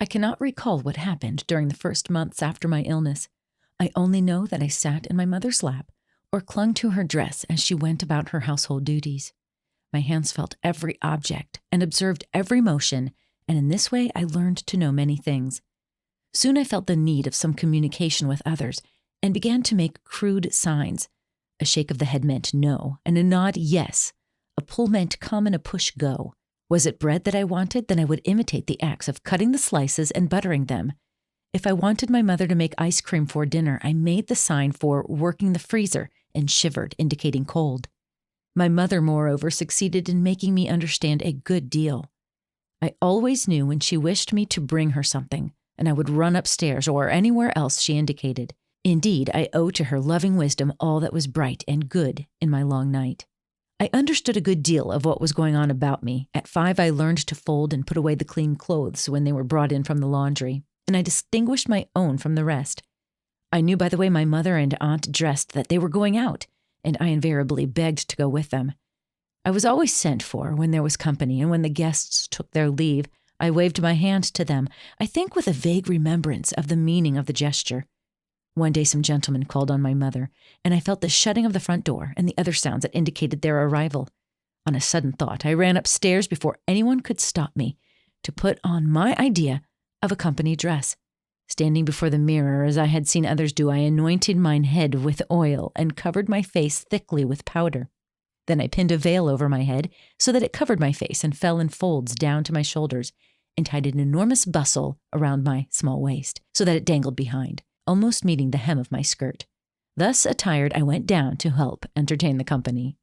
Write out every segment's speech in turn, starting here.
I cannot recall what happened during the first months after my illness. I only know that I sat in my mother's lap or clung to her dress as she went about her household duties. My hands felt every object and observed every motion, and in this way I learned to know many things. Soon I felt the need of some communication with others and began to make crude signs. A shake of the head meant no, and a nod yes. A pull meant come and a push go. Was it bread that I wanted? Then I would imitate the acts of cutting the slices and buttering them. If I wanted my mother to make ice cream for dinner, I made the sign for working the freezer and shivered, indicating cold. My mother, moreover, succeeded in making me understand a good deal. I always knew when she wished me to bring her something, and I would run upstairs or anywhere else she indicated. Indeed, I owe to her loving wisdom all that was bright and good in my long night. I understood a good deal of what was going on about me. At 5, I learned to fold and put away the clean clothes when they were brought in from the laundry, and I distinguished my own from the rest. I knew by the way my mother and aunt dressed that they were going out, and I invariably begged to go with them. I was always sent for when there was company, and when the guests took their leave, I waved my hand to them, I think with a vague remembrance of the meaning of the gesture. One day some gentlemen called on my mother, and I felt the shutting of the front door and the other sounds that indicated their arrival. On a sudden thought, I ran upstairs before anyone could stop me to put on my idea of a company dress. Standing before the mirror, as I had seen others do, I anointed mine head with oil and covered my face thickly with powder. Then I pinned a veil over my head so that it covered my face and fell in folds down to my shoulders, and tied an enormous bustle around my small waist so that it dangled behind, almost meeting the hem of my skirt. Thus attired, I went down to help entertain the company.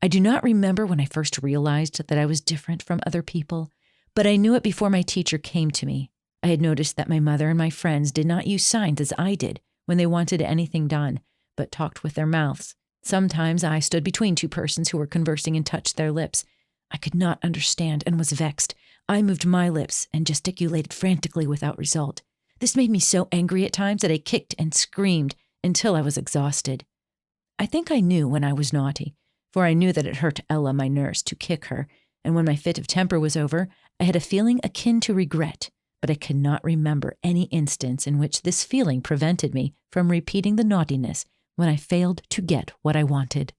I do not remember when I first realized that I was different from other people, but I knew it before my teacher came to me. I had noticed that my mother and my friends did not use signs as I did when they wanted anything done, but talked with their mouths. Sometimes I stood between two persons who were conversing and touched their lips. I could not understand and was vexed. I moved my lips and gesticulated frantically without result. This made me so angry at times that I kicked and screamed until I was exhausted. I think I knew when I was naughty, for I knew that it hurt Ella, my nurse, to kick her, and when my fit of temper was over, I had a feeling akin to regret, but I cannot remember any instance in which this feeling prevented me from repeating the naughtiness when I failed to get what I wanted.